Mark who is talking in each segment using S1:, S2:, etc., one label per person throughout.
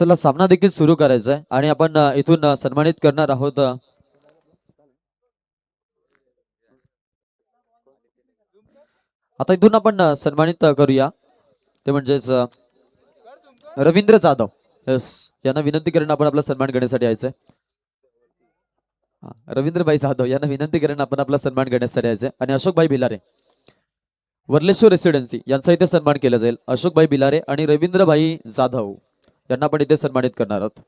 S1: चला सामना देखील सुरू करायचा आहे आणि आपण इथून सन्मानित करणार आहोत आता इथून आपण सन्मानित करूया ते म्हणजेच रवींद्र जाधव. यस, यांना विनंती करून आपण आपला सन्मान करण्यासाठी यायचंय. रवींद्रभाई जाधव यांना विनंती करून आपण आपला सन्मान करण्यासाठी यायचंय. आणि अशोकभाई भिलारे वर्लेश्वर रेसिडेन्सी यांचा इथे सन्मान केला जाईल. अशोकभाई भिलारे आणि रवींद्रभाई जाधव यांना आपण इथे सन्मानित करणार आहोत.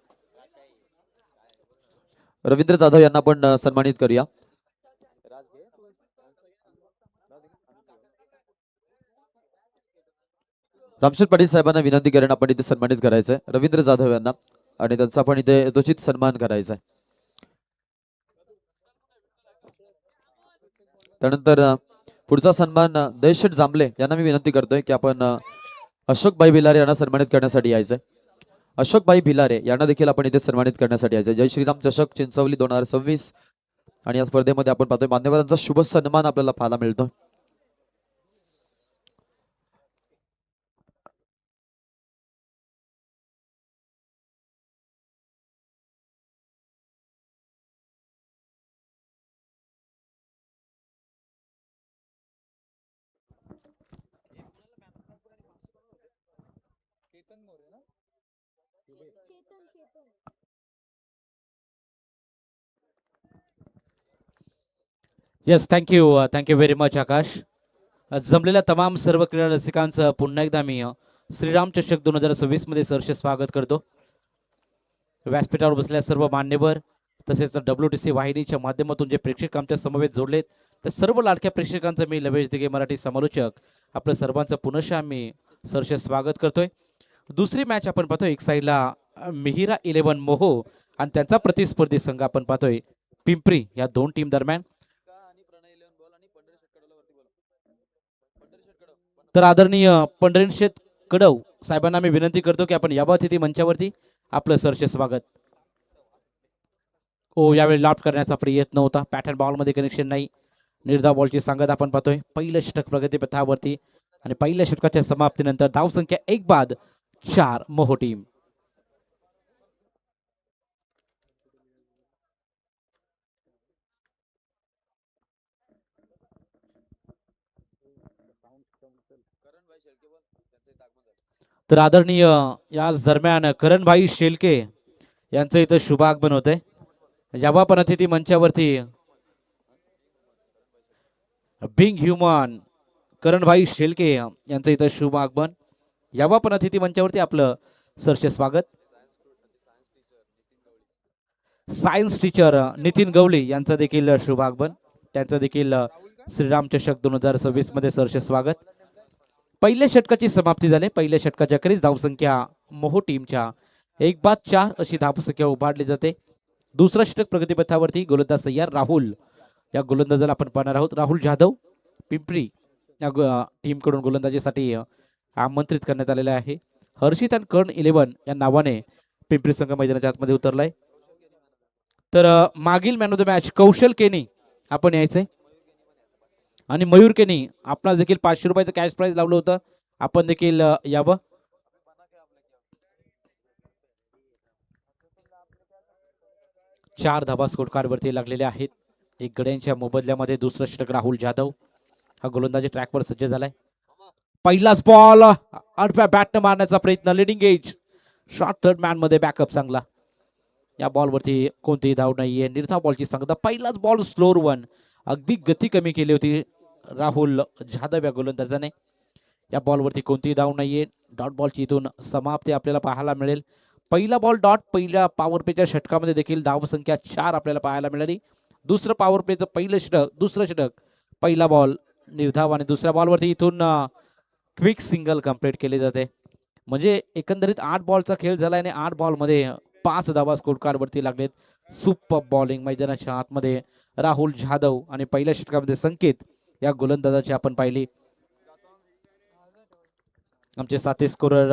S1: रवींद्र जाधव यांना आपण सन्मानित करूया. रामशेठ पाटील साहेबांना विनंती करून आपण इथे सन्मानित करायचंय रवींद्र जाधव यांना आणि त्यांचा आपण इथे यथोचित सन्मान करायचा आहे. त्यानंतर पुढचा सन्मान देशेठ जांभले यांना मी विनंती करतोय की आपण अशोकभाई भिलारे यांना सन्मानित करण्यासाठी यायचंय. अशोकभाई भिलारे यांना देखील आपण इथे सन्मानित करण्यासाठी यायचंय. जय श्रीराम चषक चिंचवली 2026 आणि या स्पर्धेमध्ये आपण पाहतोय मान्यवरांचा शुभ सन्मान आपल्याला पाहायला मिळतो.
S2: येस, थँक्यू व्हेरी मच आकाश. जमलेल्या तमाम सर्व क्रीडा रसिकांचं पुन्हा एकदा मी श्रीराम चषक 2026 मध्ये सहर्ष स्वागत करतो. व्यासपीठावर बसलेल्या सर्व मान्यवर तसेच WTC वाहिनीच्या माध्यमातून जे प्रेक्षक आमच्या समवेत जोडलेत त्या सर्व लाडक्या प्रेक्षकांचं मी लवेश दिघे मराठी समालोचक आपलं सर्वांचं पुनश्च मी सहर्ष स्वागत करतोय. दुसरी मॅच आपण पाहतोय एक साईडला मिहिरा 11 मोहो आणि त्यांचा प्रतिस्पर्धी संघ आपण पाहतोय पिंपरी या दोन टीम दरम्यान. तर आदरणीय पंढरीशेठ कडव साहेबांना मी विनंती करतो की आपण यावं तिथे मंचावरती आपलं सहर्ष स्वागत. यावेळी लाफ्ट करण्याचा प्रयत्न होता. पॅटर्न बॉल मध्ये कनेक्शन नाही. निर्धाव बॉलची सांगत आपण पाहतोय. पहिलं षटक प्रगतीपथावरती आणि पहिल्या षटकाच्या समाप्तीनंतर धावसंख्या 1 बाद 4 मोहो टीम. तर आदरणीय याच दरम्यान करणभाई शेलके यांचं इथं शुभागमन होतंय. यावा पण अतिथी मंचावरती बिंग ह्युमन करणभाई शेलके यांचं इथं शुभ आगमन. यावा पण अतिथी मंचावरती आपलं सहर्ष स्वागत. सायन्स टीचर नितीन गवळी यांचं देखील शुभ आगमन. त्यांचं देखील श्रीराम चषक 2026 मध्ये सहर्ष स्वागत. पहिल्या षटकाची समाप्ती झाली. पहिल्या षटकाच्या अखेरीस धावसंख्या मोहो टीमच्या 1 बाद 4 अशी धावसंख्या उभारली जाते. दुसरा षटक प्रगतीपथावरती गोलंदाज तयार राहुल या गोलंदाजाला आपण पाहणार आहोत. राहुल जाधव पिंपरी या टीम कडून गोलंदाजीसाठी आमंत्रित करण्यात आलेले आहे. हर्षित अँड कर्ण 11 या नावाने पिंपरी संघ मैदानाच्या आतमध्ये उतरलाय. तर मागील मॅन ऑफ द मॅच कौशल केनी आपण यायचंय आणि मयूर केनी आपणास देखील 500 रुपयाचं कॅश प्राइज लावलं होतं. आपण देखील यावं. चार धाबा स्कोर कार्ड वरती लागलेले आहेत. एक गड्यांच्या मोबदल्यामध्ये दुसरं षटक राहुल जाधव हा गोलंदाजी ट्रॅकवर सज्ज झालाय. पहिलाच बॉल आडव्या बॅटनं मारण्याचा प्रयत्न. Leading age short third man मध्ये बॅकअप चांगला. या बॉलवरती कोणतीही धाव नाहीये. निर्धाव बॉलची सांगता. पहिलाच बॉल स्लोअर वन. अगदी गती कमी केली होती राहुल जाधव या गोलंदाजाने. या बॉलवरती कोणतीही धाव नाहीये. डॉट बॉलची इथून समाप्ती आपल्याला पाहायला मिळेल. पहिला बॉल डॉट. पहिल्या पॉवर प्लेच्या षटकामध्ये देखील धावसंख्या 4 आपल्याला पाहायला मिळाली. दुसरं पॉवर प्लेचं पहिलं षटक दुसरं षटक पहिला बॉल निर्धाव आणि दुसऱ्या बॉलवरती इथून क्विक सिंगल कंप्लीट केली जाते. म्हणजे एकंदरीत 8 बॉलचा खेळ झाला आणि 8 बॉलमध्ये 5 धावा स्कोर कार्ड वरती लागलेत. सुपर बॉलिंग मैदानाच्या आतमध्ये राहुल जाधव आणि पहिल्या षटकामध्ये संकेत या गोलंदाजाची आपण पाहिली. आमचे साथी स्कोरर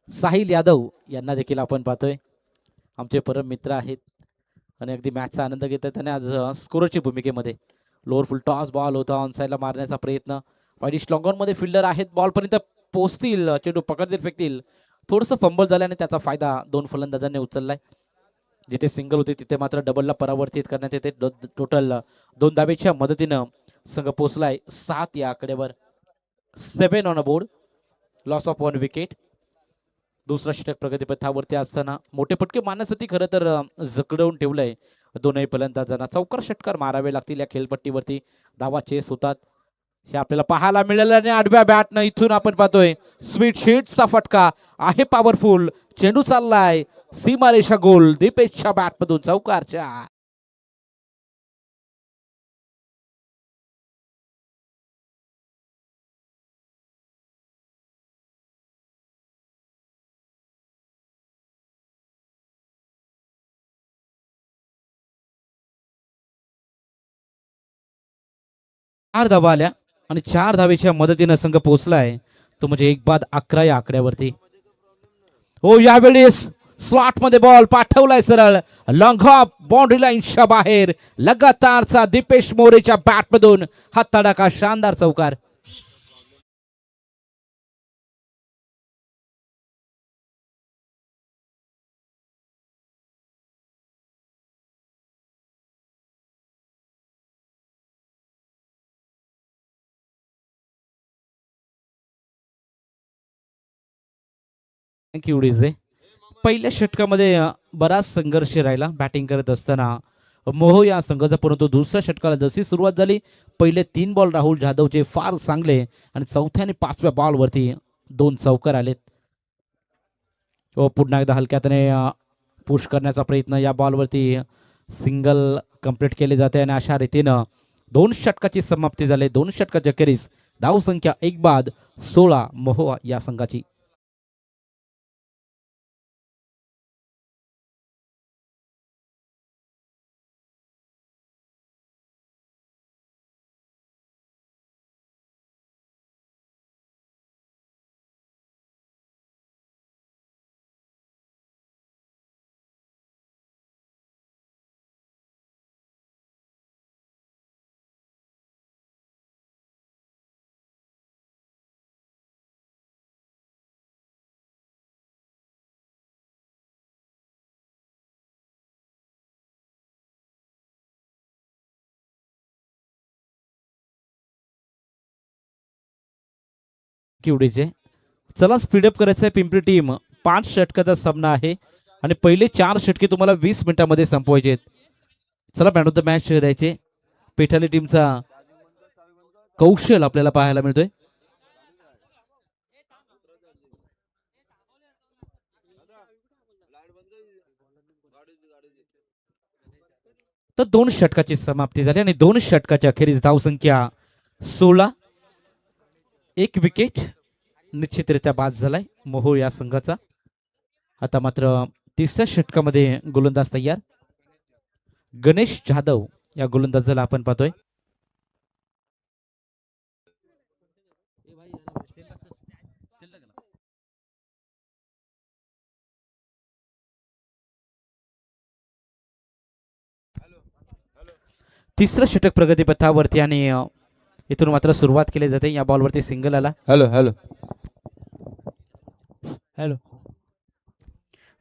S2: साहिल यादव यांना देखील आपण पाहतोय. आमचे परम मित्र आहेत आणि अगदी मॅचचा आनंद घेतात. त्याने आज स्कोररची भूमिकेमध्ये लोअर फुल टॉस बॉल होता ऑन साइडला मारण्याचा प्रयत्न. वाईडिश लॉंग ऑन मध्ये फिल्डर आहेत. बॉल पर्यंत पोचतील, चेंडू पकडतील, फेकतील. थोडंसं फंबल झाल्याने त्याचा फायदा दोन फलंदाजांनी उचललाय. जिथे सिंगल होते तिथे मात्र डबलला परावर्तित करण्यात येते. टोटल 2 धावेच्या मदतीनं संघ पोहोचलाय 7 या आकड्यावर. 7 on a board, loss of 1 wicket. दुसरा षटक प्रगतीपथावरती असताना मोठे फटके मारण्यासाठी खरं तर जकडवून ठेवलंय दोनही फलंदाजांना. चौकार षटकार मारावे लागतील या खेळपट्टीवरती. धावा चेस होतात हे आपल्याला पाहायला मिळालं आणि आडव्या बॅटनं इथून आपण पाहतोय स्वीट शीटचा फटका आहे, पॉवरफुल. चेंडू चाललाय सीमारेषा गोल. दीपेशच्या बॅटमधून चौकारच्या. चार धावा आल्या आणि 4 धावेच्या मदतीनं संघ पोहोचलाय तो म्हणजे 1-11 या आकड्यावरती. हो, यावेळेस स्लॉट मध्ये बॉल पाठवलाय सरळ लॉंग हॉप बाउंड्री लाईनच्या बाहेर. लगातारचा दीपेश मोरेच्या बॅटमधून हा तडाखा, शानदार चौकार. Thank you DJ. पहिल्या षटकामध्ये बराच संघर्ष राहिला बॅटिंग करत असताना मोह या संघाचा, परंतु दुसऱ्या षटकाला जशी सुरुवात झाली पहिले 3 बॉल राहुल जाधवचे फार चांगले आणि चौथ्या आणि 5व्या बॉलवरती 2 चौकार आलेत. व पुन्हा एकदा हलक्यातने पुश करण्याचा प्रयत्न. या बॉलवरती सिंगल कंप्लीट केले जाते आणि अशा रीतीनं 2 षटकाची समाप्ती झाली. 2 षटकाच्या अखेरीस धावसंख्या 1-16 मोह या संघाची. किवडीचे चला स्पीडअप करायचं आहे. पिंपरी टीम 5 षटकाचा सामना आहे आणि पहिले 4 षटके तुम्हाला 20 मिनिटांमध्ये संपवायचे आहेत. चला मॅन ऑफ द मॅच द्यायचे. पेठाली टीमचा कौशल आपल्याला पाहायला मिळतोय. तर 2 षटकाची समाप्ती झाली आणि 2 षटकाच्या अखेरीस धावसंख्या 16. 1 विकेट निश्चितरित्या बाद झालाय मोहोळ या संघाचा. आता मात्र तिसऱ्या षटकामध्ये गोलंदाज तयार. गणेश जाधव या गोलंदाजाला आपण पाहतोय. तिसरं षटक प्रगतीपथावरती आणि इथून मात्र सुरुवात केली जाते. या बॉलवरती सिंगल आला.
S3: Hello hello
S2: hello.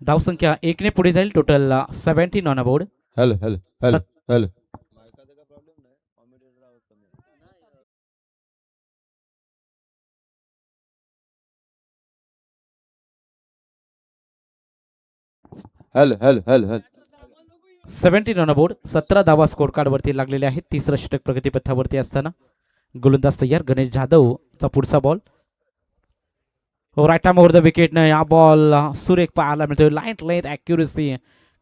S2: धावसंख्या 1 ने पुढे जाईल. Total 17 on board.
S3: Hello hello hello hello. Hello hello hello hello.
S2: 17 on board. 17 धावा स्कोर कार्ड वरती लागलेले आहेत. तिसरं षटक प्रगतीपथावरती असताना गोलंदाज तयार. गणेश जाधवचा पुढचा ball. Right arm over the wicket. या बॉल सुरेख पाहायला मिळतोय. लाईट लेंथ ॲक्युरेसी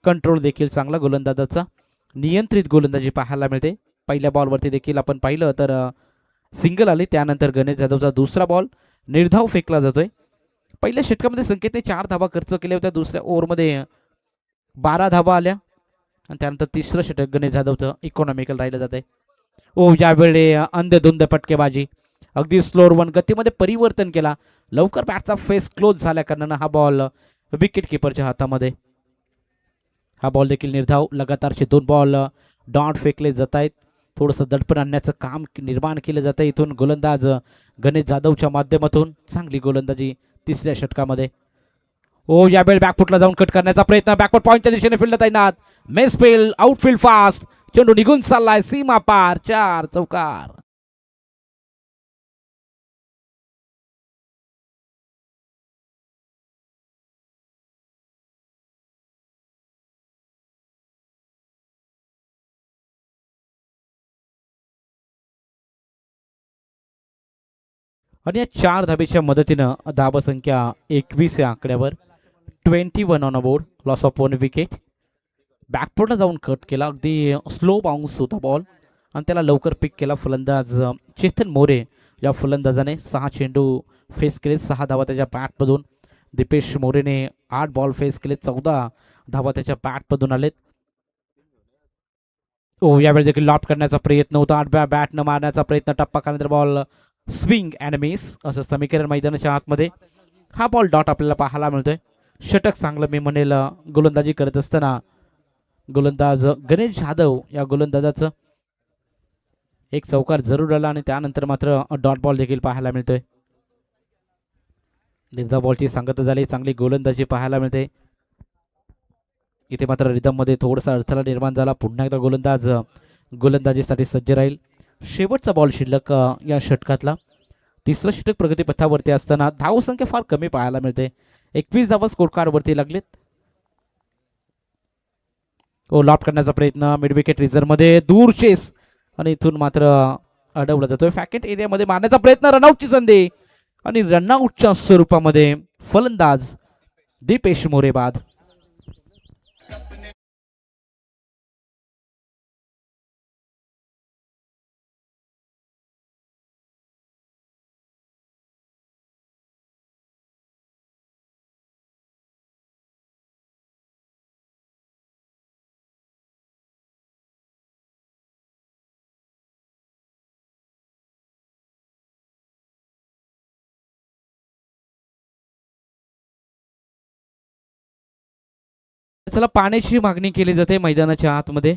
S2: कंट्रोल देखील चांगला गोलंदाजाचा. नियंत्रित गोलंदाजी पाहायला मिळते. पहिल्या बॉलवरती देखील आपण पाहिलं तर सिंगल आली. त्यानंतर गणेश जाधवचा दुसरा बॉल निर्धाव फेकला जातोय. पहिल्या षटकामध्ये संकेतने 4 धावा खर्च केल्या होत्या. दुसऱ्या ओव्हरमध्ये 12 धावा आल्या आणि त्यानंतर तिसरं षटक गणेश जाधवचं इकॉनॉमिकल राहिलं जात आहे. यावेळी अंधधुंद फटकेबाजी. अगदी स्लोअर 1 गतीमध्ये परिवर्तन केला. लवकर बॅटचा फेस क्लोज झाल्या कारणानं हा बॉल विकेट किपरच्या हातामध्ये. हा बॉल देखील निर्धाव. लगातारचे 2 बॉल डॉट फेकले जात आहेत. थोडंसं दडपण आणण्याचं काम निर्माण केलं जातं इथून गोलंदाज गणेश जाधवच्या माध्यमातून. चांगली गोलंदाजी तिसऱ्या षटकामध्ये. ओ यावेळी बॅकफुटला जाऊन कट करण्याचा प्रयत्न. बॅकफुट पॉईंटच्या दिशेने फील्ड तैनात. Masefield outfield fast. चेंडू निघून चाललाय सीमा पार. 4 चौकार. आणि या 4 धाबेच्या मदतीनं धाबा संख्या 21 या आकड्यावर. 21 on board. Loss of 1 wicket. बॅकफुटला जाऊन कट केला. अगदी स्लो बाउन्स होता बॉल आणि त्याला लवकर पिक केला फलंदाज चेतन मोरे या फलंदाजाने. 6 चेंडू फेस केले, 6 धावा त्याच्या बॅटमधून. दीपेश मोरेने 8 बॉल फेस केले, 14 धावा त्याच्या बॅटमधून आलेत. ओ यावेळी देखील लॉट करण्याचा प्रयत्न होता. 8 बॅटनं मारण्याचा प्रयत्न. टप्पा कानंतर बॉल स्विंग अँड मिस असं समीकरण मैदानाच्या आतमध्ये. हा बॉल डॉट आपल्याला पाहायला मिळतोय. षटक चांगलं मी म्हणेल गोलंदाजी करत असताना गोलंदाज गणेश जाधव या गोलंदाजाचं एक चौकार जरूर आला आणि त्यानंतर मात्र डॉट बॉल देखील पाहायला मिळतोय. निर्धाव बॉलची सांगता झाली. चांगली गोलंदाजी पाहायला मिळते. इथे मात्र रिदम मध्ये थोडासा अडथळा निर्माण झाला. पुन्हा एकदा गोलंदाज गोलंदाजीसाठी सज्ज राहील. शेवटचा बॉल शिल्लक या षटकातला. तिसरं षटक प्रगतीपथावरती असताना धावसंख्या फार कमी पाहायला मिळते. 21 धावा स्कोर कार्डवरती लागलेत. ओ लॉफ्ट करण्याचा प्रयत्न. मिड विकेट रिझर्व मध्ये दूर चेस आणि इथून मात्र अडवला जातोय. फॅकेट एरियामध्ये मारण्याचा प्रयत्न. रनआउटची संधी आणि रनआउटच्या स्वरूपामध्ये फलंदाज दीपेश मोरे बाद. चला पाण्याची मागणी केली जाते मैदानाच्या आतमध्ये.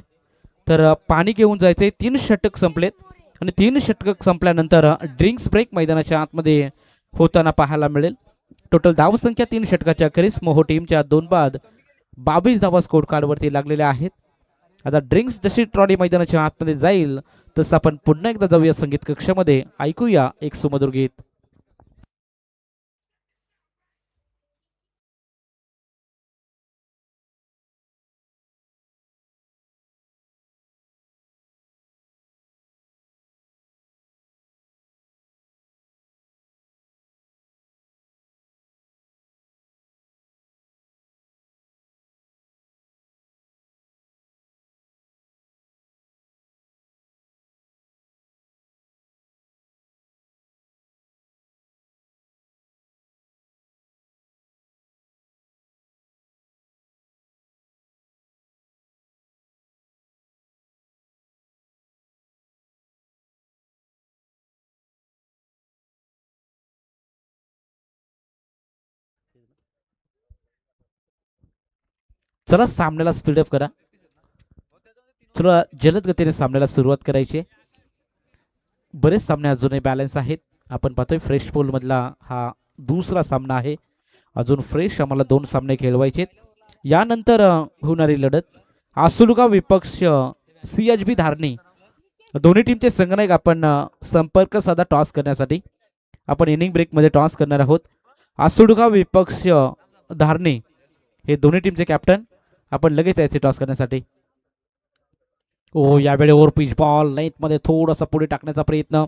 S2: तर पाणी घेऊन जायचंय. 3 षटक संपलेत आणि 3 षटक संपल्यानंतर ड्रिंक्स ब्रेक मैदानाच्या आतमध्ये होताना पाहायला मिळेल. टोटल धावसंख्या 3 षटकाच्या अखेरीस मोहो टीमच्या 2 बाद 22 धावा स्कोर कार्डवरती लागलेल्या आहेत. आता ड्रिंक्स जशी ट्रॉली मैदानाच्या आतमध्ये जाईल तसं आपण पुन्हा एकदा जाऊया संगीत कक्षामध्ये. ऐकूया एक सुमधुर गीत. चला सामन्याला स्पीडअप करा. थोडा जलद गतीने सामन्याला सुरुवात करायची. बरेच सामने अजूनही बॅलन्स आहेत. आपण पाहतोय फ्रेश पोल मधला हा दुसरा सामना आहे. अजून फ्रेश आम्हाला 2 सामने खेळवायचे. यानंतर होणारी लढत आसुलगाव विपक्ष CHB धारणी. दोन्ही टीमचे संघनायक आपण संपर्क साधा टॉस करण्यासाठी. आपण इनिंग ब्रेक मध्ये टॉस करणार आहोत. आसुलगाव विपक्ष धारणी हे दोन्ही टीमचे कॅप्टन आपण लगेच यायचे टॉस करण्यासाठी. ओ यावेळी ओव्हर पिच बॉल लेंथ मध्ये थोडासा पुढे टाकण्याचा प्रयत्न.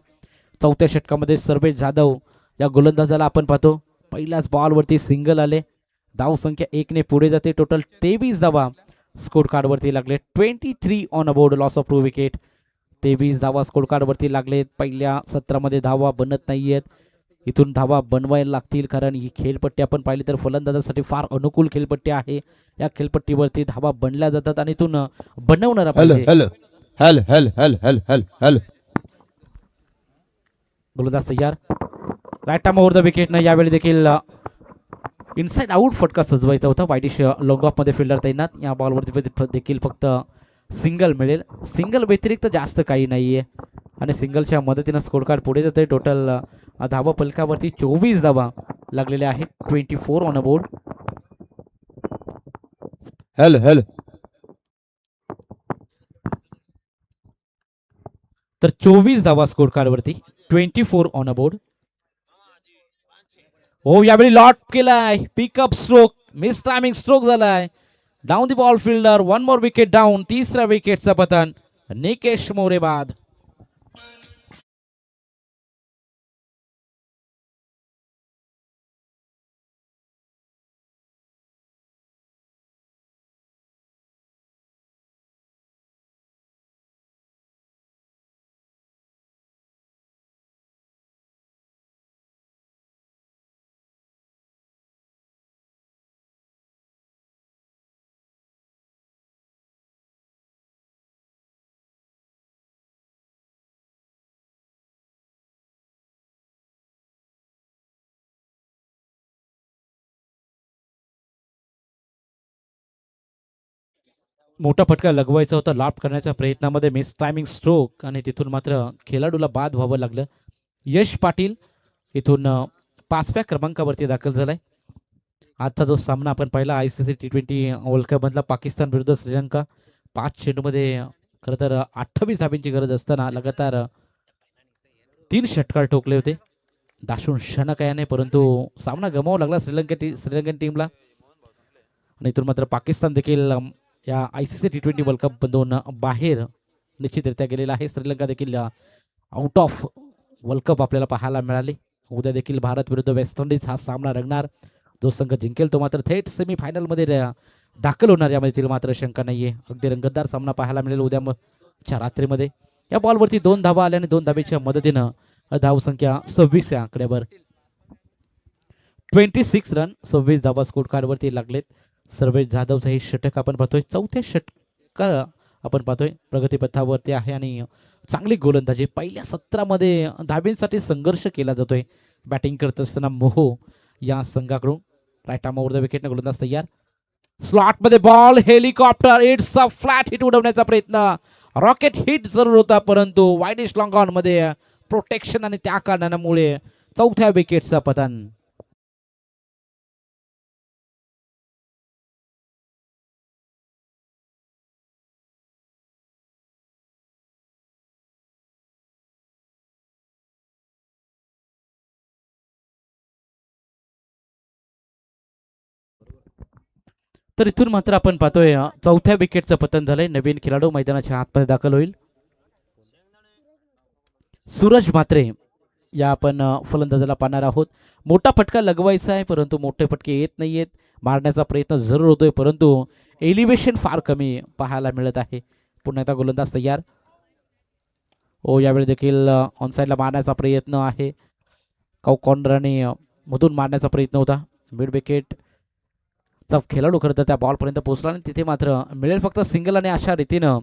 S2: 4थ्या षटकामध्ये सर्वेश जाधव या गोलंदाजाला आपण पाहतो पहिल्याच बॉलवरती सिंगल आले. धाव संख्या 1 ने पुढे जाते. टोटल 23 धावा स्कोर कार्डवरती लागले. 23 on board. Loss of 2 wicket. 23 धावा स्कोर कार्डवरती लागलेत. पहिल्या सत्रामध्ये धावा बनत नाहीयेत. इथून धावा बनवायला लागतील कारण ही खेळपट्टी आपण पाहिली तर फलंदाजासाठी फार अनुकूल खेळपट्टी आहे. या खेळपट्टीवरती धावा बनल्या जातात आणि इथून बनवणारा पाहिजे. गोलंदाज तयार. Right arm over the wicket. न यावेळी देखील इनसाइड आउट फटका सजवायचा होता. वाईटिश लॉंग ऑफ मध्ये फिल्डर तैनात. या बॉलवरती देखील फक्त सिंगल मिळेल. सिंगल व्यतिरिक्त जास्त काही नाहीये आणि सिंगलच्या मदतीनं स्कोर कार्ड पुढे जाते. टोटल धावा फलकावरती 24 धावा लागलेल्या आहेत. 24 on a board.
S3: Hello hello
S2: तर 24 धावा स्कोर कार्ड वरती. 24 ऑन अ बोर्ड. हो यावेळी लॉट केलाय. Pickup stroke, mistiming stroke झालाय. Down the ball fielder. One more wicket down. तिसऱ्या विकेटचा पतन निकेश मोरे बाद. मोठा फटका लगवायचा होता लॉफ्ट करण्याच्या प्रयत्नामध्ये. मिस टायमिंग स्ट्रोक आणि तिथून मात्र खेळाडूला बाद व्हावं लागलं. यश पाटील इथून 5व्या क्रमांकावरती दाखल झालाय. आजचा जो सामना आपण पाहिला ICC T20 वर्ल्ड कप मधला पाकिस्तान विरुद्ध श्रीलंका, 5 चेंडूमध्ये खरं तर 28 धाब्यांची गरज असताना लगातार 3 षटकार ठोकले होते दाशून शनकायाने, परंतु सामना गमावा लागला श्रीलंकन टीमला. आणि इथून मात्र पाकिस्तान देखील या ICC T20 वर्ल्ड कप मधून बाहेर निश्चितरित्या गेलेला आहे. श्रीलंका देखील आउट ऑफ वर्ल्ड कप आपल्याला पाहायला मिळाले. उद्या देखील भारत विरुद्ध वेस्ट इंडिज हा सामना रंगणार. जो संघ जिंकेल तो मात्र थेट सेमीफायनलमध्ये दाखल होणार, यामध्ये मात्र शंका नाहीये. अगदी रंगतदार सामना पाहायला मिळेल उद्याच्या रात्रीमध्ये. या बॉलवरती 2 धावा आल्या आणि 2 धावेच्या मदतीनं धावसंख्या 26 या आकड्यावर. 26 रन, 26 धावा स्कोर कार्डवरती लागलेत. सर्वेश जाधवचं हे षटक आपण पाहतोय. 4थ्या षटकार आपण पाहतोय. प्रगतीपथावरती आहे आणि चांगली गोलंदाजी. पहिल्या सत्रामध्ये धाबींसाठी संघर्ष केला जातोय. बॅटिंग करत असताना मोहो या संघाकडून. राईट आर्मवर द विकेटने गोलंदाज तयार. स्लॉटमध्ये ball, helicopter, it's a flat hit उडवण्याचा प्रयत्न. रॉकेट हिट जरूर होता, परंतु वाईडिश लॉंग ऑन मध्ये प्रोटेक्शन आणि त्या कारणामुळे 4थ्या विकेटचा पतन. तर इथून मात्र आपण पाहतोय 4थ्या विकेटचं पतन झालंय. नवीन खेळाडू मैदानाच्या आतमध्ये दाखल होईल. सूरज म्हात्रे या आपण फलंदाजाला पाहणार आहोत. मोठा फटका लगवायचा आहे, परंतु मोठे फटके येत नाहीयेत. मारण्याचा प्रयत्न जरूर होतोय, परंतु एलिव्हेशन फार कमी पाहायला मिळत आहे. पुन्हा एकदा गोलंदाज तयार. ओ यावेळी देखील ऑन साईडला मारण्याचा प्रयत्न आहे. कॉर्नर आणि मधून मारण्याचा प्रयत्न होता. मिड विकेट खेळाडू खरं तर त्या बॉलपर्यंत पोहोचला आणि तिथे मात्र मिळेल फक्त सिंगल. आणि अशा रीतीनं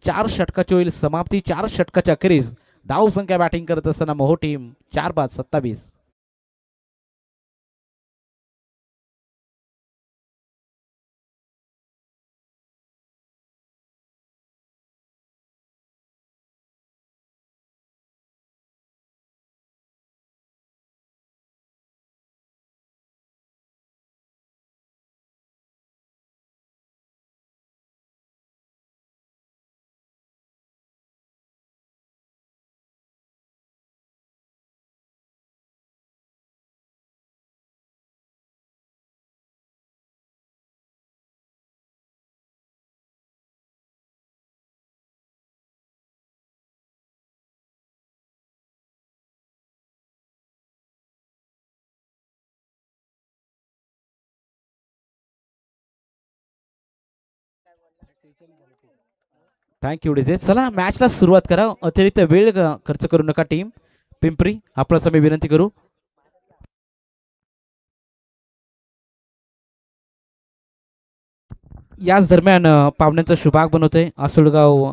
S2: 4 षटकाची होईल समाप्ती. 4 षटकाच्या अखेरीस धाव संख्या बॅटिंग करत असताना मोहो टीम 4-5-27. Thank you DJ. चला मॅचला सुरुवात करा. अतिरिक्त वेळ खर्च करू नका टीम पिंपरी, आपल्याला मी विनंती करू. याच दरम्यान पाहुण्यांचं शुभागमन होतंय. आसुळगाव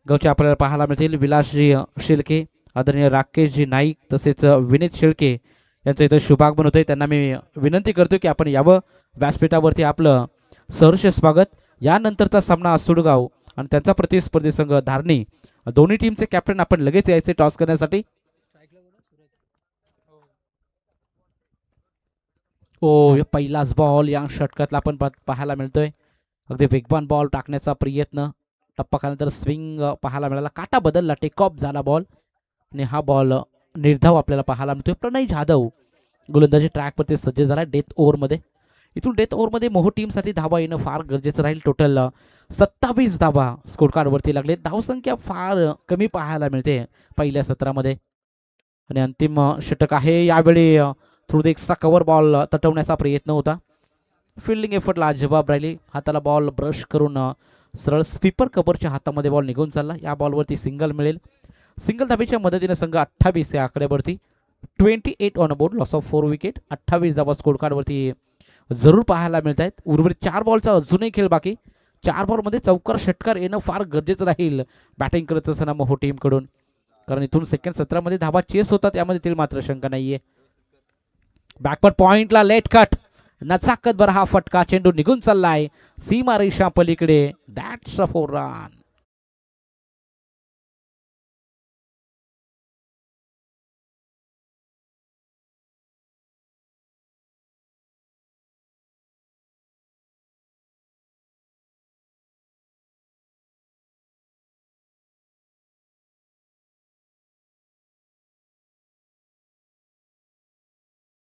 S2: गावचे आपल्याला पाहायला मिळतील विलासजी शेळके, आदरणीय राकेशजी नाईक, तसेच विनीत शेळके यांचं इथं शुभागमन होतंय. त्यांना मी विनंती करतो की आपण यावं व्यासपीठावरती. आपलं सहर्ष स्वागत. यानंतरचा सामना आसुळगाव आणि त्यांचा प्रतिस्पर्धी संघ धारणी. दोन्ही टीमचे कॅप्टन आपण लगेच यायचे टॉस करण्यासाठी. ओ पहिलाच बॉल या षटकातला आपण पाहायला मिळतोय. अगदी वेगवान बॉल टाकण्याचा प्रयत्न, टप्पा खाल्यानंतर स्विंग पाहायला मिळाला, काटा बदलला, टेक ऑफ झाला बॉल आणि हा बॉल निर्धाव आपल्याला पाहायला मिळतोय. प्रणय जाधव गोलंदाजी ट्रॅकवरती सज्ज झाला डेथ ओव्हरमध्ये. इथून डेथ ओव्हरमध्ये मोहो टीमसाठी धावा येणं फार गरजेचं राहील. टोटल 27 धावा स्कोर कार्डवरती लागले. धावसंख्या फार कमी पाहायला मिळते पहिल्या सत्रामध्ये. आणि अंतिम षटक आहे यावेळी. थ्रू एक्स्ट्रा कव्हर बॉल तटवण्याचा प्रयत्न होता. फिल्डिंग एफर्ट लाजवाब राहिली. हाताला बॉल ब्रश करून सरळ स्वीपर कव्हरच्या हातामध्ये बॉल निघून चालला. या बॉलवरती सिंगल मिळेल. सिंगल धाबेच्या मदतीने संघ 28 या आकड्यावरती. 28 on board, loss of 4 wicket. 28 धावा स्कोर कार्डवरती जरूर पाहायला मिळत आहेत. उर्वरित 4 बॉलचा अजूनही खेळ बाकी. 4 बॉलमध्ये चौकार षटकार येणं फार गरजेचं राहील बॅटिंग करत असताना मोहो टीमकडून, कारण इथून सेकंड सत्रामध्ये धावा चेस होतात यामध्ये मात्र शंका नाहीये. बॅकवर्ड पॉइंटला लेट कट, नचाकत बरं हा फटका, चेंडू निघून चाललाय सीमा रेषा पलीकडे. That's a 4 run.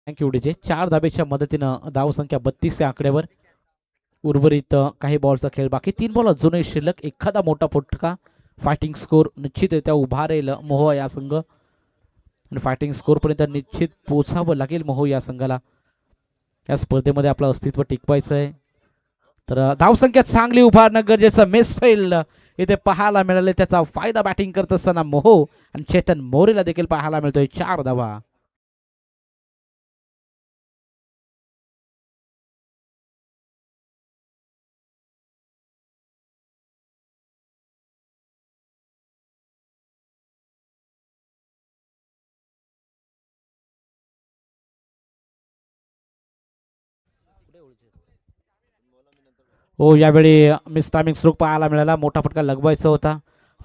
S2: Thank you DJ. 4 धाबेच्या मदतीनं धावसंख्या 32 या आकड्यावर. उर्वरित काही बॉलचा खेळ बाकी. 3 बॉल अजूनही शिल्लक. एखादा मोठा फटका फायटिंग स्कोर निश्चितरित्या उभारेल मोहो या संघ, आणि फायटिंग स्कोर पर्यंत निश्चित पोचावं लागेल मोहो या संघाला. या स्पर्धेमध्ये आपलं अस्तित्व टिकवायचं आहे. तर धावसंख्या चांगली उभारणं गरजेचं. मिसफील्ड इथे पाहायला मिळाले, त्याचा फायदा बॅटिंग करत असताना मोहो आणि चेतन मोरेला देखील पाहायला मिळतोय. 4 धावा. हो, यावेळी मिस टायमिंग स्ट्रोक पाहायला मिळाला. मोठा फटका लगवायचा होता.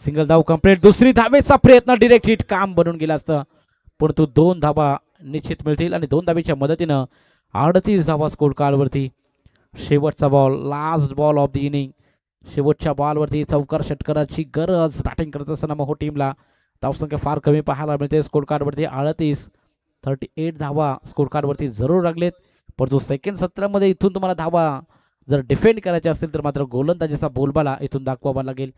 S2: सिंगल धाव कंप्लीट. दुसरी धावेचा प्रयत्न डिरेक्ट हिट काम बनून गेला असतं, परंतु 2 धावा निश्चित मिळतील आणि 2 धावेच्या मदतीनं 38 धावा स्कोर कार्डवरती. शेवटचा ball, last ball of the inning. शेवटच्या बॉलवरती चौकार षटकाराची गरज बॅटिंग करत असताना मोहो टीमला. धावसंख्या फार कमी पाहायला मिळते स्कोर कार्डवरती. 38 धावा स्कोर कार्डवरती जरूर लागलेत, परंतु सेकंड सत्रामध्ये इथून तुम्हाला धावा जर डिफेंड करायचे असेल तर मात्र गोलंदाजीचा बोलबाला इथून दाखवावा लागेल.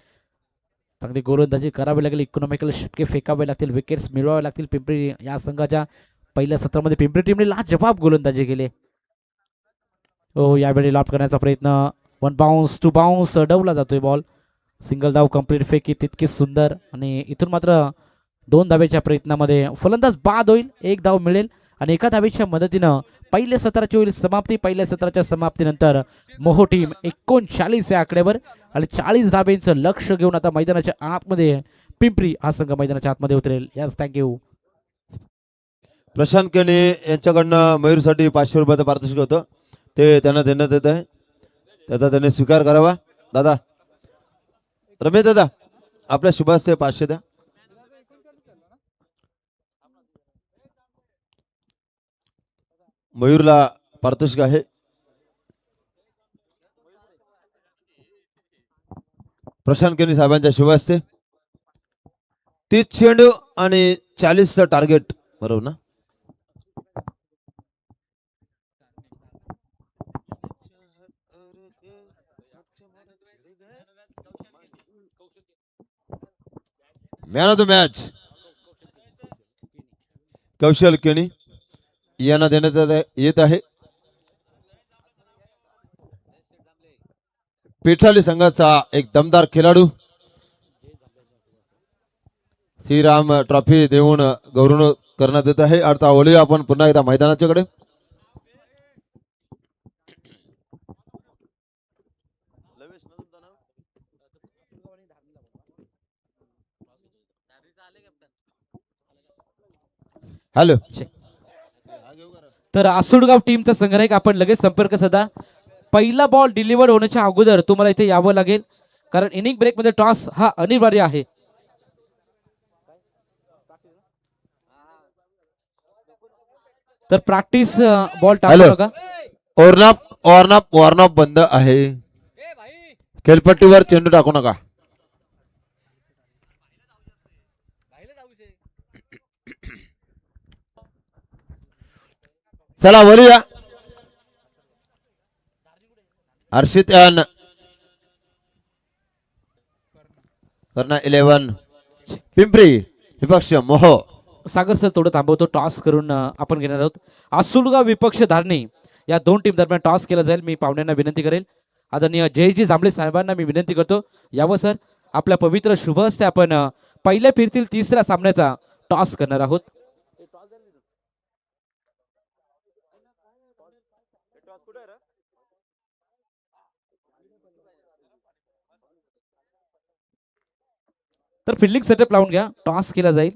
S2: चांगली गोलंदाजी करावी लागेल. इकॉनॉमिकल षटके फेकावे लागतील, विकेट्स मिळवावे लागतील. पिंपरी या संघाच्या पहिल्या सत्रामध्ये पिंपरी टीमने लाजवाब गोलंदाजी केली. हो, यावेळी लॉप करण्याचा प्रयत्न. 1 बाउन्स 2 बाउन्स अडवला जातोय बॉल. सिंगल धाव कंप्लीट, फेकी तितकी सुंदर. आणि इथून मात्र 2 धावेच्या प्रयत्नामध्ये फलंदाज बाद होईल. 1 धाव मिळेल आणि एका धावेच्या मदतीनं पहिल्या सत्राची होईल समाप्ती. पहिल्या सत्राच्या समाप्तीनंतर मोहो टीम 39 या आकड्यावर आणि 40 धाब्यांचं लक्ष घेऊन आता मैदानाच्या आतमध्ये पिंपरी हा संघ मैदानाच्या आतमध्ये उतरेल. Yes, thank you.
S3: प्रशांत केने यांच्याकडनं मयूरसाठी 500 रुपयाचं पारितोषिक होतं, ते त्यांना देण्यात येत आहे. त्याचा त्यांनी स्वीकार करावा. दादा, रमेश दादा, आपल्या शुभास्ते 500 द्या. मयूरला पारितोषिक आहे. प्रशांत केनी साहेबांच्या शुभास्ते. 30 चेंडू आणि 40चं टार्गेट, बरोबर ना? मॅन ऑफ द मॅच कौशल केनी यांना देण्यात येत आहे. पेठाली संघाचा एक दमदार खेळाडू श्रीराम ट्रॉफी देऊन गौरव करण्यात येत आहे. आता वळूया आपण पुन्हा एकदा मैदानाच्याकडे. हॅलो,
S2: तर आसुडगाव टीमचा संघनायक आपण लगेच संपर्क साधा. पहिला बॉल डिलिव्हर्ड होण्याच्या अगोदर तुम्हाला इथे यावं लागेल, कारण इनिंग ब्रेक मध्ये टॉस हा अनिवार्य आहे. तर प्रॅक्टिस बॉल टाकू
S3: हॅलो.
S2: नका.
S3: वॉर्नअप बंद आहे. खेळपट्टीवर चेंडू टाकू नका. चला बोलूया. हर्षित यान कर्णा 11 पिंपरी विपक्ष मोह.
S2: सागर सर थोडं थांबवतो. टॉस करून आपण घेणार आहोत. आसुलगाव विपक्ष धारणी या दोन टीम दरम्यान टॉस केला जाईल. मी पाहुण्यांना विनंती करेल. आदरणीय जयजी जांभळे साहेबांना मी विनंती करतो यावं सर. आपल्या पवित्र शुभ हस्ते आपण पहिल्या फिरतील तिसऱ्या सामन्याचा टॉस करणार आहोत. तर फिल्डिंग सेटअप लावून घ्या. टॉस केला जाईल.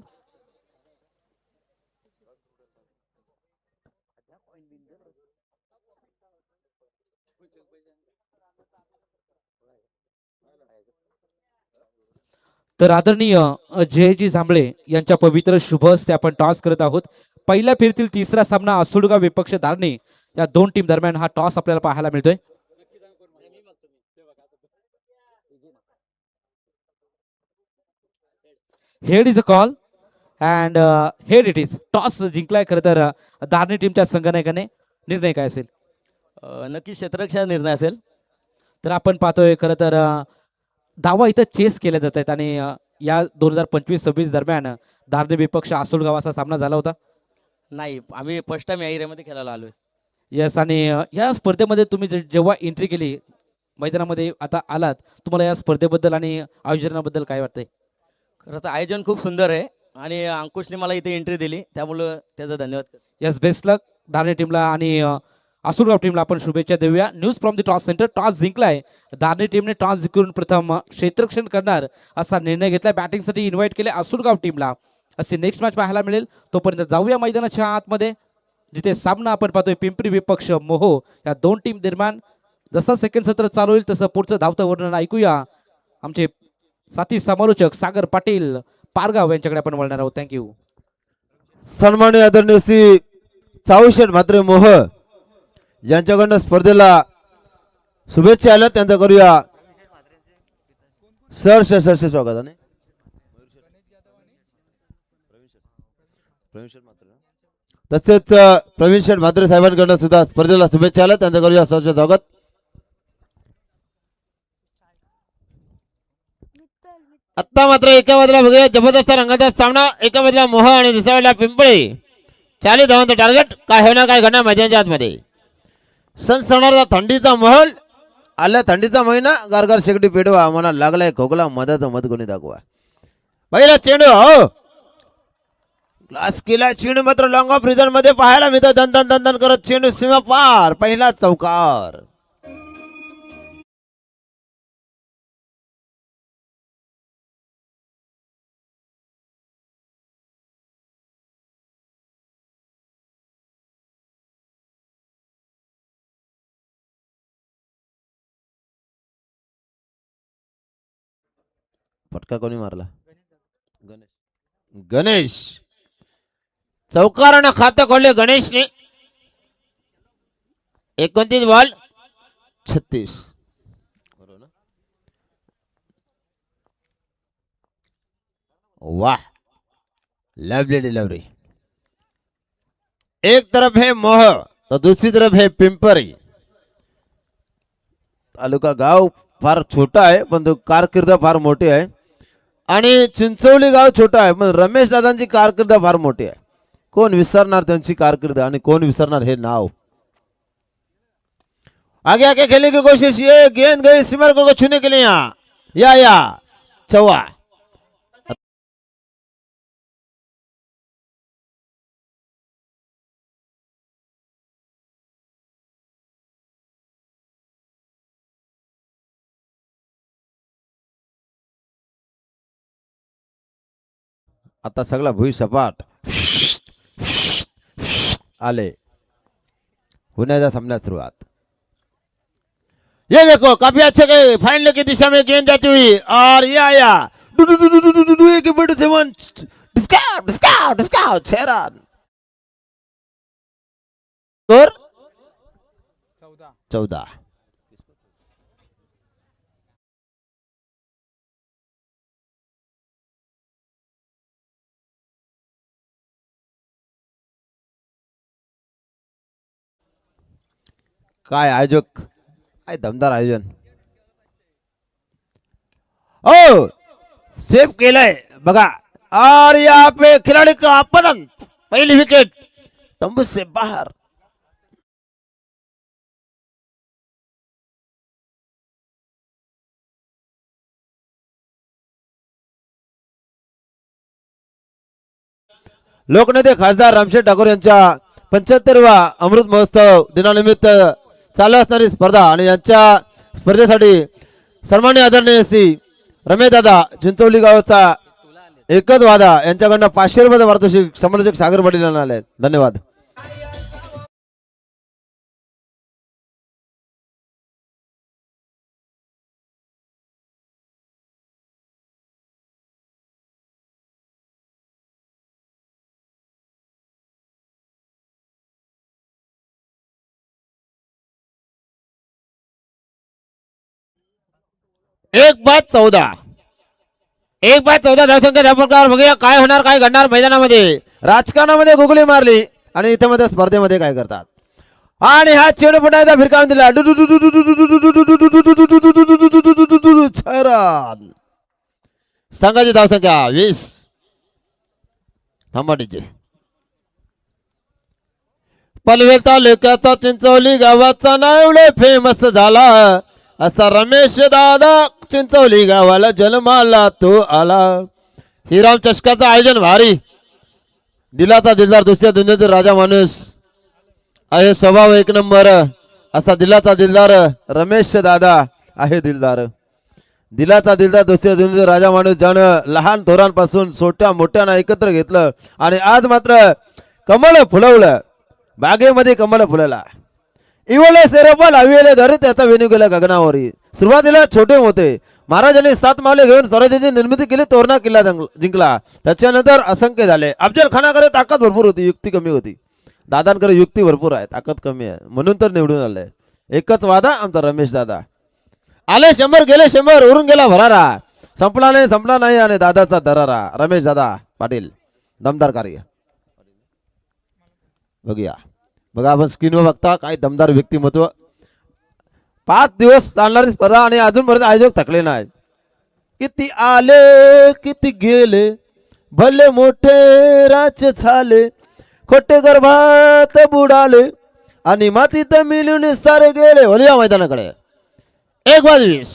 S2: तर आदरणीय जयजी जांभळे यांच्या पवित्र शुभ हस्ते आपण टॉस करत आहोत. पहिल्या फेरीतील तिसरा सामना आसुलगाव विपक्ष धारणी या दोन टीम दरम्यान हा टॉस आपल्याला पाहायला मिळतोय. Head is a call and head it is. Toss जिंकलाय खरं तर धारणी टीमच्या संघनायकाने. निर्णय काय असेल?
S4: नक्की क्षेत्ररक्षण निर्णय असेल.
S2: तर आपण पाहतोय खरं तर धावा इथं चेस केल्या जात आहेत आणि या 2025-26 दरम्यान धारणी विपक्ष आसुलगावाचा सामना झाला होता.
S4: नाही, आम्ही फर्स्ट टाइम या एरियामध्ये खेळायला आलोय.
S2: यस. आणि या स्पर्धेमध्ये तुम्ही जेव्हा एंट्री केली मैदानामध्ये आता आलात, तुम्हाला या स्पर्धेबद्दल आणि आयोजनाबद्दल काय वाटतंय?
S4: खरं तर आयोजन खूप सुंदर आहे आणि अंकुशने मला इथे एंट्री दिली त्यामुळं त्याचा धन्यवाद करतो.
S2: यस, बेस्ट लक धारणी टीमला आणि आसुलगाव टीमला आपण शुभेच्छा देऊया. News from the toss centre. Toss जिंकलाय धारणी टीमने. टॉस जिंकून प्रथम क्षेत्ररक्षण करणार असा निर्णय घेतलाय. बॅटिंगसाठी इन्व्हाइट केले आसुलगाव टीमला. अशी नेक्स्ट मॅच पाहायला मिळेल. तोपर्यंत जाऊया मैदानाच्या आतमध्ये जिथे सामना आपण पाहतोय पिंपरी विपक्ष मोहो या दोन टीम दरम्यान. जसं सेकंड सत्र चालू होईल तसं पुढचं धावतं वर्णन ऐकूया आमचे साथी समालोचक सागर पाटील पारगाव यांच्याकडे आपण वळणार आहोत. थँक्यू.
S3: सन्माननीय आदरणीय श्री चाऊशेठ म्हात्रे मोह यांच्याकडनं स्पर्धेला शुभेच्छा आल्या. त्यांचा करूया सर स्वागत. तसेच प्रवीण शेठ म्हात्रे साहेबांकडनं सुद्धा स्पर्धेला शुभेच्छा आल्या. त्यांचा करूया सर स्वागत. आता मात्र एका बाजूला बघूया जबरदस्त रंगाचा सामना. एका बाजूला मोह आणि दुसऱ्या बाजूला पिंपळी. 40 धावांचं टार्गेट. काय होणार काय घडणार मैदानाच्या आतमध्ये. सणसणारा थंडीचा महल. आल्या थंडीचा महिना. गारगार शेगडी पेटवा. आम्हाला लागलाय खोकला. मधाचा मध कोणी दाखवा. पहिला चेंडू हो क्लास केला. चेंडू मात्र लॉंग ऑफ रिझल्ट मध्ये पाहायला मिळतं. दन दन दन दन करत चेंडू सीमा पार. पहिला चौकार. फटका कोणी मारला? गणेश. चौकारानं खातं खोलले गणेशने. 29 बॉल 36. वाह, लवली डिलिव्हरी. एक तरफ है मोह तो दूसरी तरफ है पिंपरी. तालुका गाव फार छोटा आहे पण तो कारकीर्द फार मोठी आहे. आणि चिंचवली गाव छोटा आहे पण रमेश दादांची कारकीर्द फार मोठी आहे. कोण विसरणार त्यांची कारकीर्द आणि कोण विसरणार हे नाव. आगे आगे खेलने की कोशिश. ये गेंद गई सिमर को छूने के लिए. या चौवा. आता सगळा भुई सपाट आले. पुण्याच्या सामन्यात सुरुवात. ये देखो काफी अच्छे गए फाइनल की दिशा में गेंद जाती हुई और ये आया डू डू डू डू डू डू डू एक बड़े से one discount discount discount 6 run score 14. काय आयोजक काय दमदार आयोजन ओ सेफ केलंय बघा और यहाँ पे खिलाड़ी का अपहरण पहली विकेट तंबू से बाहर लोकनेते खासदार रामशेठ ठाकूर यांच्या 75वा अमृत महोत्सव दिनानिमित्त चालू असणारी स्पर्धा आणि यांच्या स्पर्धेसाठी सन्माननीय आदरणीय श्री रमेश दादा चिंचोली गावचा एकच वादा यांच्याकडनं 500 रुपये पारितोषिक समालोचक सागर पाटील यांना आले धन्यवाद. एक बाद 14 धावसंख्या धावपटकावर बघूया काय होणार काय घडणार मैदानामध्ये राजकारणामध्ये गुगली मारली आणि इथे मध्ये स्पर्धेमध्ये काय करतात आणि हा चेंडू पुन्हा फिरकावून दिला संघाची धावसंख्या 20 थांबाटीचे पनवेल तालुक्याचा चिंचोली गावाचा नाव लय फेमस झाला असा रमेश दादा चिंचोली गावाला जन्माला तो आला. श्रीराम चषकाचं आयोजन भारी दिलाचा दिलदार दुसऱ्या दुनियेतील राजा माणूस आहे स्वभाव एक नंबर असा दिलाचा दिलदार रमेश दादा आहे दिलदार दिलाचा दिलदार दुसऱ्या दुनियेतील राजा माणूस ज्यानं लहान थोरांपासून छोट्या मोठ्यांना एकत्र घेतलं आणि आज मात्र कमळ फुलवलं बागेमध्ये कमळ फुलला इवले सेरोपल हवेले धरी त्याचा वेणू गेला गगनावरी. सुरुवातीला छोटे होते महाराजांनी 7 मावले घेऊन स्वराज्याची निर्मिती केली तोरणा किल्ला जिंकला त्याच्यानंतर असंख्य झाले. अफजल खानाकडे ताकद भरपूर होती युक्ती कमी होती दादांकडे युक्ती भरपूर आहे ताकद कमी आहे म्हणून तर निवडून आले. एकच वादा आमचा रमेश दादा आले 100 गेले 100 उरून गेला भरारा संपला नाही आणि दादाचा दरारा रमेश दादा पाटील दमदार कार्य बघूया बघा आपण स्क्रीनवर बघता काय दमदार व्यक्तिमत्व 5 दिवस चालणारी स्पर्धा आणि अजूनपर्यंत आयोजक थकले नाही. किती आले किती गेले भले मोठे राज झाले खोटे गर्भात बुडाले आणि मातीत मिळून सारे गेले. ओलिया मैदानाकडे 1:20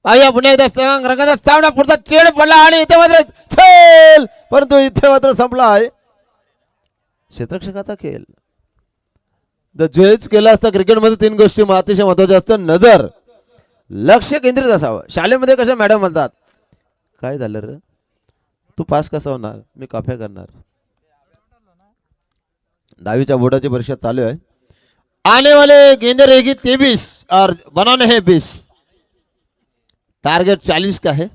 S3: पाहिया पुन्हा एकदा संघ रंगाचा सामना पुढचा चेड पडला आणि इथे मात्र छेल परंतु इथे मात्र संपला आहे क्षेत्ररक्षकाचा खेळ. जर जयच केला असता क्रिकेटमध्ये 3 गोष्टी अतिशय महत्वाच्या असतात. नजर लक्ष केंद्रित असावं. शाळेमध्ये कसं मॅडम म्हणतात काय झालं रे तू पास कसा होणार मी कॉप्या करणार. 10वीच्या बोर्डाची परीक्षा चालू आहे. आने वाले गेंदे रहेगी 23 और बनाने हैं 20 टारगेट 40 का है.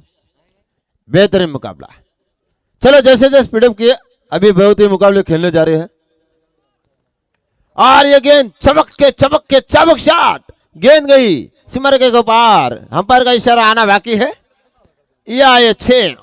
S3: बेहतरीन मुकाबला. चलो जैसे जैसे स्पीडअप किए अभी बहुत ही मुकाबले खेलने जा रहे हैं और ये गेंद चमक के चमक शॉट गेंद गई सीमा रेखा के पार. अंपायर का इशारा आना बाकी है. ये आए 6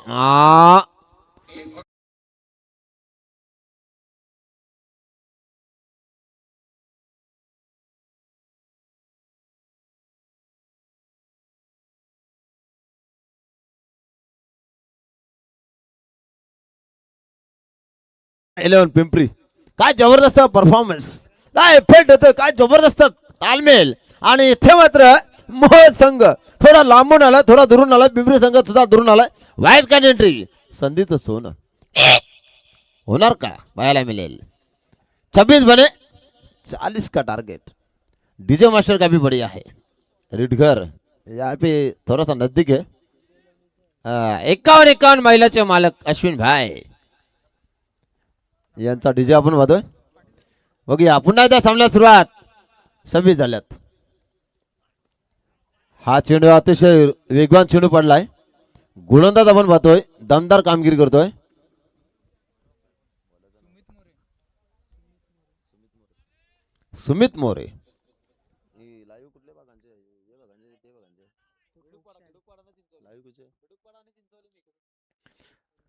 S3: 11 पिंपरी काय जबरदस्त परफॉर्मन्स काय इफेक्ट होतं काय जबरदस्त तालमेल आणि इथे मात्र मोह संघ थोडा लांबून आला थोडा दुरून आला पिंपरी संघ सुद्धा दुरून आला. वाईट कार्ड एंट्री संधीचं सोनं होणार का पाहायला मिळेल. 26 बने 40 का टारगेट. डीजे मास्टर का भी बढ़िया है रिडघर यहाँ पे थोड़ा सा नजदीक है. 51 महिलाचे मालक अश्विन भाई यांचा डीजे आपण वाजवय बघूया पुन्हा एकदा सामन्यात सुरुवात 26 झाल्यात हा चेंडू अतिशय वेगवान चेंडू पडलाय. गोलंदाज आपण पाहतोय दमदार कामगिरी करतोय. सुमित मोरे.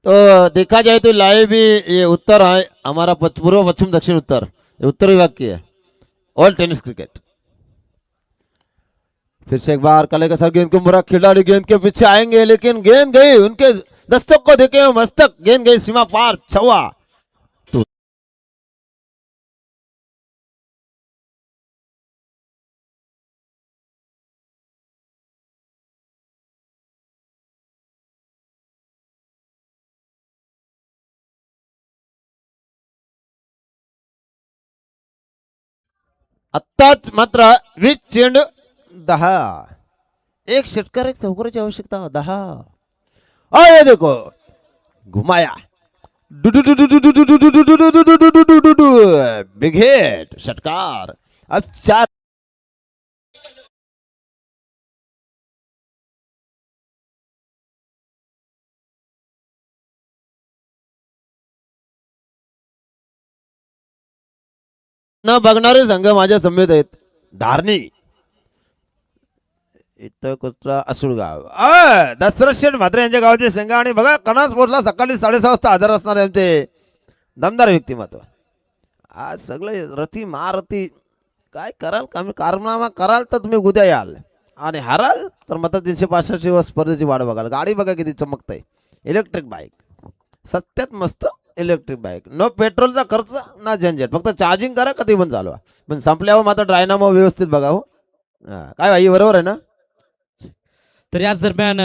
S3: तो देखा जाए तो लाइव भी ये उत्तर है हमारा पूर्व पश्चिम दक्षिण उत्तर, ये उत्तर विभाग की है ऑल टेनिस क्रिकेट. फिर से एक बार कले का सर गेंद को मुरा, खिलाड़ी गेंद के पीछे आएंगे लेकिन गेंद गई उनके दस्तक को देखे मस्तक, गेंद गई सीमा पार, छवा. आत्ताच मात्र 20 चेंडू 10. एक षटकार एक चौकाराची आवश्यकता 10. ये देखो घुमाया, बिग हिट षटकार. अब 4 न बघणारे संघ माझ्या समेत आहेत. धारणी इथं कुत्रा असुळगाव, दसरथ शेठ म्हात्रे यांच्या गावाचे संघ. आणि बघा कणा स्पोर्ट्सला सकाळी 6:30 वाजता हजर असणारे आमचे दमदार व्यक्तिमत्व. आज सगळे रथी महारथी. काय कराल कमी कारनामा कराल तर तुम्ही उद्या याल, आणि हाराल तर मात्र 365 स्पर्धेची वाट बघाल. गाडी बघा किती चमकतंय. इलेक्ट्रिक बाईक, सत्यात मस्त इलेक्ट्रिक बाईक. नो पेट्रोलचा खर्च ना झंझट, फक्त चार्जिंग करा कधी पण चालवा. पण संपल्यावर मात्र ड्रायनामो व्यवस्थित बघा. हो काय भाई बरोबर आहे ना.
S2: तर याच दरम्यान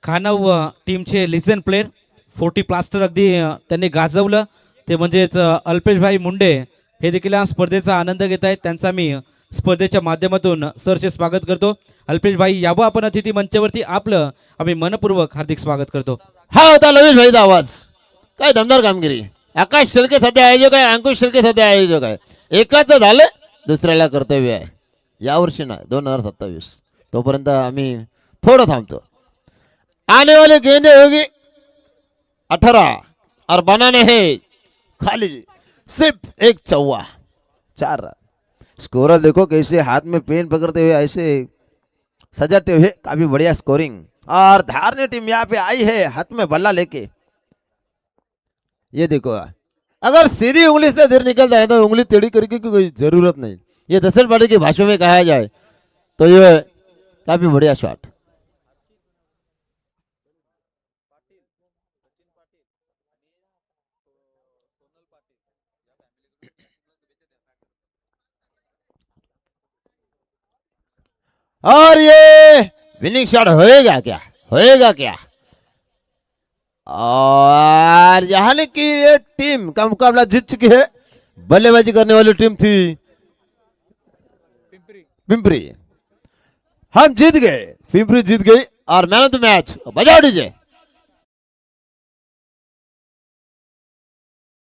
S2: खानव टीमचे लिजन प्लेयर 40 प्लास्टर अगदी त्यांनी गाजवलं, ते म्हणजेच अल्पेशभाई मुंडे हे देखील या स्पर्धेचा आनंद घेत आहेत. त्यांचा मी स्पर्धेच्या माध्यमातून सरचे स्वागत करतो. अल्पेशभाई यावं आपण अतिथी मंचावरती, आपलं आम्ही मनपूर्वक हार्दिक स्वागत करतो.
S3: हा होता लवेश भाईचा आवाज. काय दमदार कामगिरी. आकाश शिर्के सध्या आयोजक आहे, अंकुश शिर्के सध्या आयोजक आहे. एकाच झालं दुसऱ्याला कर्तव्य आहे. यावर्षी नाही 2027, तोपर्यंत आम्ही थोडं थांबतो. आने वाले गेंदे होगी 18 और बनाने हैं खाली सिर्फ एक चौवा 4 रन. स्कोरर देखो कैसे हाथ में पेन पकड़ते हुए ऐसे सजाते हुए, काफी बढ़िया स्कोरिंग. और धारनी टीम यहाँ पे आई है हाथ में बल्ला लेके. ये देखो अगर सीधी उंगली से देर निकल जाए तो उंगली टेढ़ी करके की कोई जरूरत नहीं. ये दशरथ पाटिल की भाषा में कहा जाए तो ये काफी बढ़िया शॉट. और ये विनिंग शॉट होएगा क्या, होएगा क्या. और यहाँ की ये टीम का मुकाबला जीत चुकी है. बल्लेबाजी करने वाली टीम थी पिंपरी. हम जीत गए, पिंपरी जीत गई. और मैन ऑफ द मैच बजाओ डीजे.